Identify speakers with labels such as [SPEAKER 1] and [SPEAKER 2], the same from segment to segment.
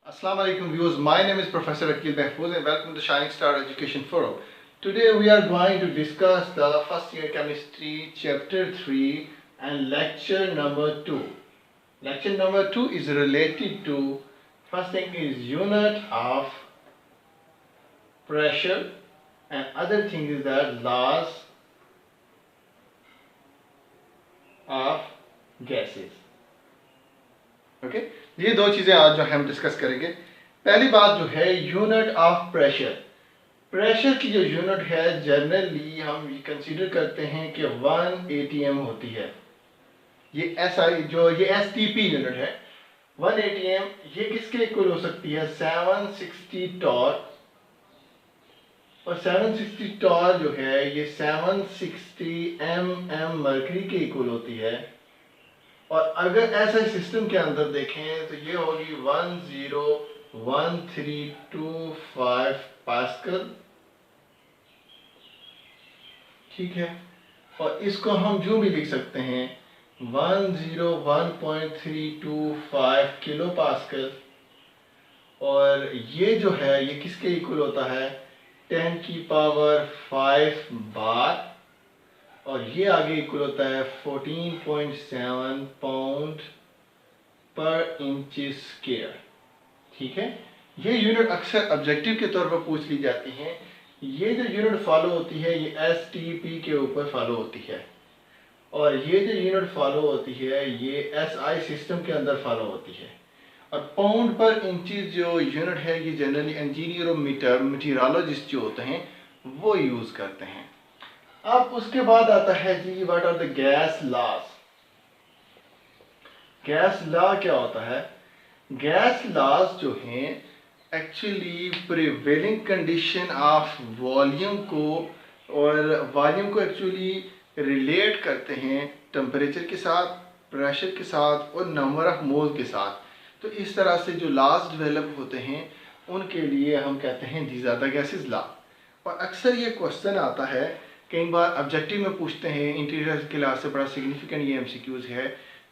[SPEAKER 1] Assalamu alaikum viewers, my name is Professor Akil Behfouz and welcome to Shining Star Education Forum. Today we are going to discuss the first year chemistry chapter 3 and lecture number 2. Lecture number 2 is related to, first thing is unit of pressure and other thing is that laws of gases. Okay ये दो चीज़ें आज जो हम discuss करेंगे। पहली बात जो है यूनिट ऑफ प्रेशर। प्रेशर की जो यूनिट है जनरली हम कंसीडर करते हैं कि 1 atm होती है। ये SI जो ये STP यूनिट है 1 atm, ये किसके इक्वल हो सकती है 760 टॉर, और 760 टॉर जो है ये 760 mm मर्करी के इक्वल होती है। और अगर ऐसा सिस्टम के अंदर देखें तो ये होगी 101325 पास्कल, ठीक है। और इसको हम जो भी लिख सकते हैं 101.325 किलो पास्कल, और ये जो है ये किसके इक्वल होता है 10 की पावर 5 बार, और ये आगे इक्वल होता है 14.7 पाउंड पर इंच स्क्वायर, ठीक है। ये यूनिट अक्सर ऑब्जेक्टिव के तौर पर पूछ ली जाती हैं। ये जो यूनिट फॉलो होती है ये STP के ऊपर फॉलो होती है, और ये जो यूनिट फॉलो होती है ये SI सिस्टम के अंदर फॉलो होती है। और पाउंड पर इंचेस जो यूनिट है ये जनरली इंजीनियर और मीटरोलॉजिस्ट जो होते हैं वो यूज़ करते हैं। अब उसके बाद आता है जी what are the gas laws. Gas law क्या होता है? गैस लॉज जो हैं actually prevailing condition of volume को, और वॉल्यूम को एक्चुअली रिलेट करते हैं टेम्परेचर के साथ, प्रेशर के साथ और नंबर ऑफ मोल के साथ। तो इस तरह से जो लॉज डेवलप होते हैं उनके लिए हम कहते हैं these are the gases law. और अक्सर ये क्वेश्चन आता है, कई बार ऑब्जेक्टिव में पूछते हैं, इंटीरियर के लिहाज से बड़ा सिग्निफिकेंट ये MCQs है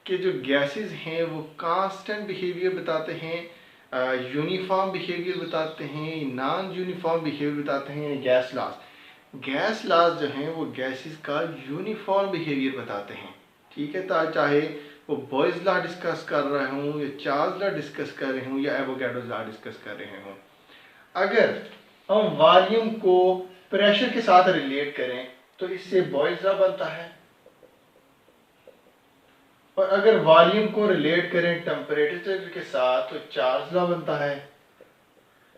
[SPEAKER 1] कि जो गैसेस हैं वो कांस्टेंट बिहेवियर बताते हैं, यूनिफॉर्म बिहेवियर बताते हैं, नॉन यूनिफॉर्म बिहेवियर बताते हैं। गैस लॉज जो हैं वो गैसेस का यूनिफॉर्म बिहेवियर बताते हैं, ठीक है। चाहे वो बॉयज़ लॉ डिस्कस कर रहे हों या चार्ल्स लॉ डिस्कस कर रहे हों या एवोगाड्रो लॉ डिस्कस कर रहे हों, अगर हम वॉल्यूम को प्रेशर के साथ रिलेट करें तो इससे बॉयज़ लॉ बनता है, और अगर वॉल्यूम को रिलेट करें टेम्परेचर के साथ तो चार्ल्स लॉ बनता है,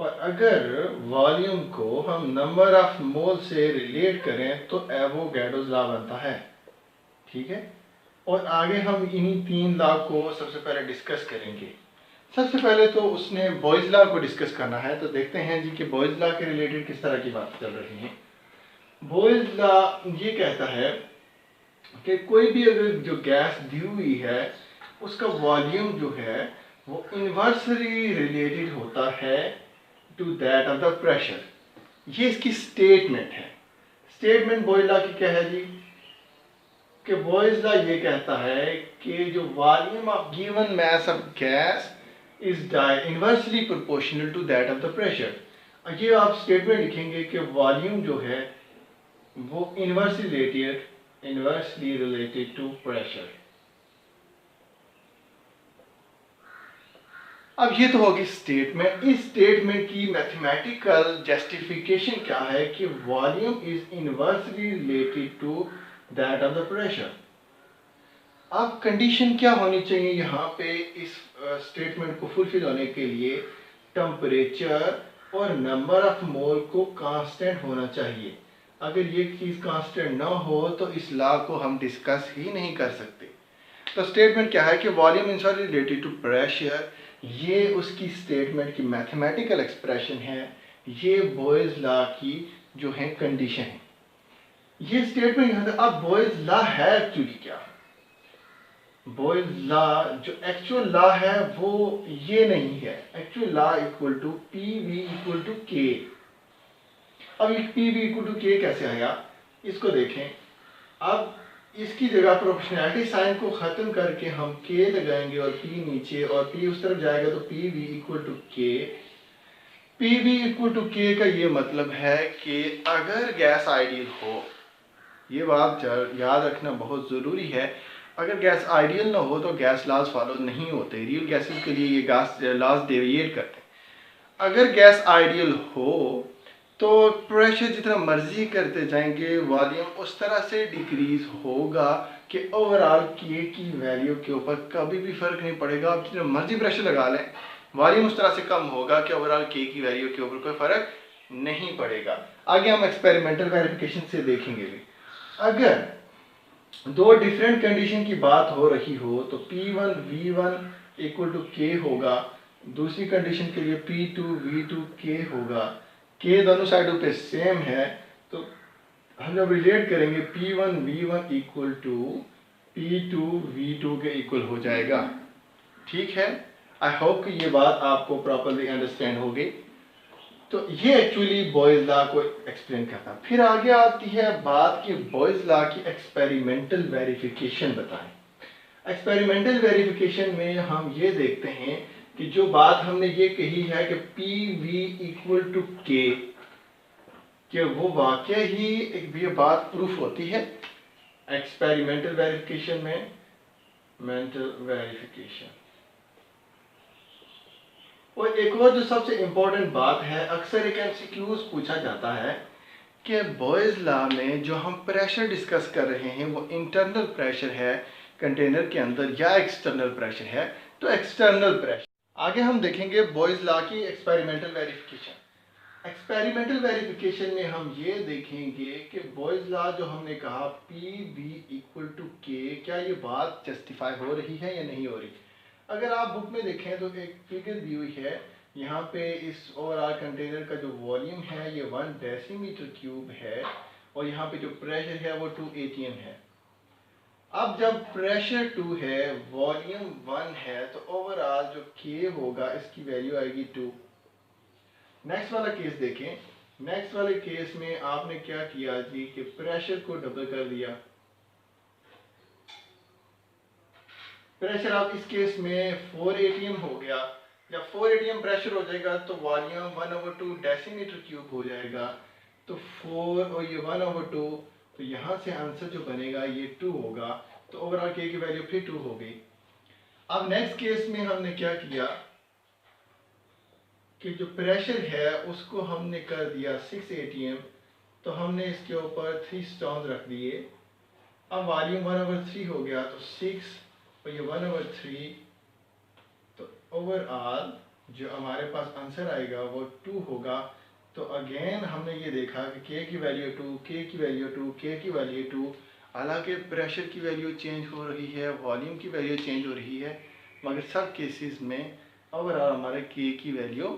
[SPEAKER 1] और अगर वॉल्यूम को हम नंबर ऑफ मोल से रिलेट करें तो एवोगाड्रो लॉ बनता है, ठीक है। और आगे हम इन्हीं 3 लॉ को सबसे पहले डिस्कस करेंगे। सबसे पहले तो उसने बॉयज़ लॉ को डिस्कस करना है, तो देखते हैं जी कि बॉयज़ लॉ के रिलेटेड किस तरह की बात चल रही है। बॉयज़ लॉ ये कहता है कि कोई भी अगर जो गैस दी हुई है उसका वॉल्यूम जो है वो इन्वर्सली रिलेटेड होता है to that of the pressure. ये इसकी स्टेटमेंट है। स्टेटमेंट बॉयज़ लॉ की क्या है जी कि बॉयज़ लॉ ये कहता है कि जो volume of given mass of gas is inversely proportional to that of the pressure. ये आप स्टेटमेंट लिखेंगे कि वॉल्यूम जो है वो इन्वर्सली रिलेटेड टू प्रेशर। अब ये तो होगी स्टेटमेंट। इस स्टेटमेंट की मैथमेटिकल जस्टिफिकेशन क्या है कि volume is inversely related to that of the pressure. अब कंडीशन क्या होनी चाहिए यहाँ पे इस स्टेटमेंट को फुलफिल होने के लिए? टेम्परेचर और नंबर ऑफ मोल को कांस्टेंट होना चाहिए। अगर ये चीज़ कांस्टेंट ना हो तो इस लॉ को हम डिस्कस ही नहीं कर सकते। तो स्टेटमेंट क्या है कि volume is related to pressure, ये उसकी स्टेटमेंट की मैथमेटिकल एक्सप्रेशन है। ये बॉयज़ लॉ की जो है कंडीशन है। ये स्टेटमेंट यहाँ से। अब बॉयज़ लॉ है एक्चुअली क्या? बॉयज़ लॉ जो एक्चुअल लॉ है वो ये नहीं है। Actual law equal to PV equal to K। अब ये PV इक्वल टू K कैसे आया इसको देखें। अब इसकी जगह प्रोपोर्शनैलिटी साइन को ख़त्म करके हम के लगाएंगे और पी नीचे, और पी उस तरफ जाएगा तो पी वी इक्वल टू के। पी वी इक्वल टू के का ये मतलब है कि अगर गैस आइडियल हो, ये बात याद रखना बहुत ज़रूरी है, अगर गैस आइडियल ना हो तो गैस लॉज फॉलो नहीं होते। रियल गैसेस के लिए ये गैस लॉज डेविएट करते हैं। अगर गैस आइडियल हो तो प्रेशर जितना मर्जी करते जाएंगे, वॉल्यूम उस तरह से डिक्रीज होगा कि ओवरऑल के की वैल्यू के ऊपर कभी भी फ़र्क नहीं पड़ेगा। आप जितना मर्जी प्रेशर लगा लें, वॉल्यूम उस तरह से कम होगा कि ओवरऑल के की वैल्यू के ऊपर कोई फ़र्क नहीं पड़ेगा। आगे हम एक्सपेरिमेंटल वेरिफिकेशन से देखेंगे भी। अगर दो डिफरेंट कंडीशन की बात हो रही हो तो P1 V1 इक्वल टू के होगा, दूसरी कंडीशन के लिए P2 V2 के होगा। के दोनों साइडों पे सेम है, तो हम जब रिलेट करेंगे P1 V1 equal to P2 V2 के इक्वल हो जाएगा। ठीक है, आई होप कि ये बात आपको प्रॉपरली अंडरस्टैंड होगी। तो ये एक्चुअली बॉयज लॉ को एक्सप्लेन करता है। फिर आगे आती है बात कि बॉयज लॉ की एक्सपेरिमेंटल वेरिफिकेशन बताएं। एक्सपेरिमेंटल वेरिफिकेशन में हम ये देखते हैं कि जो बात हमने ये कही है कि पी वी इक्वल टू के, कि वो वाकई ही एक ये बात प्रूफ होती है एक्सपेरिमेंटल वेरिफिकेशन में। मेंटल वेरिफिकेशन और एक और जो सबसे इम्पोर्टेंट बात है, अक्सर एक एमसीक्यूज पूछा जाता है कि बॉयज लॉ में जो हम प्रेशर डिस्कस कर रहे हैं वो इंटरनल प्रेशर है कंटेनर के अंदर या एक्सटर्नल प्रेशर है। तो एक्सटर्नल प्रेशर आगे हम देखेंगे बॉयज लॉ की एक्सपेरिमेंटल वेरिफिकेशन। एक्सपेरिमेंटल वेरिफिकेशन में हम ये देखेंगे कि बॉयज लॉ जो हमने कहा पी वी इक्वल टू के, क्या ये बात जस्टिफाई हो रही है या नहीं हो रही। अगर आप बुक में देखें तो एक फिगर दी हुई है, यहाँ पे इस ओवरऑल कंटेनर का जो वॉल्यूम है ये 1 डेसीमीटर क्यूब है और यहाँ पे जो प्रेशर है वो 2 atm है। अब जब प्रेशर 2 है, वॉल्यूम 1 है, तो ओवरऑल जो के होगा इसकी वैल्यू आएगी 2। नेक्स्ट वाला केस देखें। नेक्स्ट वाले केस में आपने क्या किया जी कि प्रेशर को डबल कर दिया। प्रेशर अब इस केस में 4 atm हो गया। जब 4 atm प्रेशर हो जाएगा तो वॉल्यूम 1/2 डेसीमीटर क्यूब हो जाएगा। तो 4 और ये 1/2, तो यहाँ से आंसर जो बनेगा ये 2 होगा। तो ओवरऑल के की वैल्यू फिर 2 हो गई। अब नेक्स्ट केस में हमने क्या किया कि जो प्रेशर है उसको हमने कर दिया 6 atm, तो हमने इसके ऊपर 3 स्टोन रख दिए। अब वॉल्यूम 1/3 हो गया, तो 6 और ये 1/3, तो ओवरऑल जो हमारे पास आंसर आएगा वो 2 होगा। तो अगेन हमने ये देखा कि के की वैल्यू 2, के की वैल्यू 2, के की वैल्यू 2। हालांकि प्रेशर की वैल्यू चेंज हो रही है, वॉल्यूम की वैल्यू चेंज हो रही है, मगर सब केसेस में ओवरऑल हमारे के की वैल्यू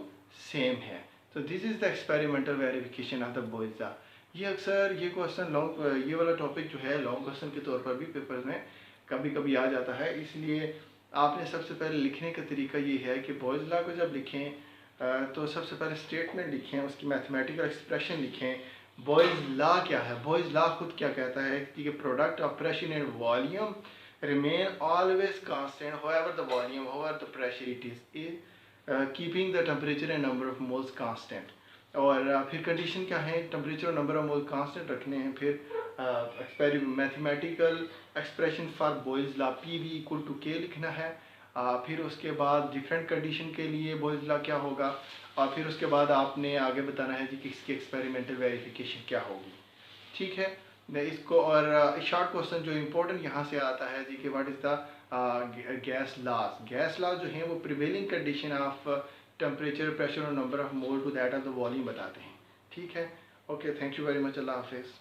[SPEAKER 1] सेम है। तो this is the experimental verification of the boys law. ये अक्सर ये क्वेश्चन लॉन्ग, ये वाला टॉपिक जो है लॉन्ग क्वेश्चन के तौर पर भी पेपर में कभी कभी आ जाता है। इसलिए आपने सबसे पहले लिखने का तरीका ये है कि बॉयज लॉ को जब लिखें तो सबसे पहले स्टेटमेंट लिखें, उसकी मैथमेटिकल एक्सप्रेशन लिखें। बॉयज लॉ क्या है, बॉयज लॉ खुद क्या कहता है कि product of pressure and volume remain always constant however the volume however the pressure it is keeping the temperature and number of moles constant. और फिर कंडीशन क्या है, टेम्परेचर और नंबर ऑफ मोल कांस्टेंट रखने हैं। फिर mathematical expression for Boyle's law P V equal to K लिखना है। फिर उसके बाद डिफरेंट कंडीशन के लिए बॉयज लॉ क्या होगा, और फिर उसके बाद आपने आगे बताना है जी कि इसकी एक्सपेरिमेंटल वेरिफिकेशन क्या होगी। ठीक है, मैं इसको और शॉर्ट क्वेश्चन जो इम्पोर्टेंट यहाँ से आता है जी कि what is the gas laws. Gas laws जो है वो prevailing condition of temperature, pressure और number of mole to that of the volume बताते हैं। ठीक है, okay, thank you very much, अल्लाह हाफिज़।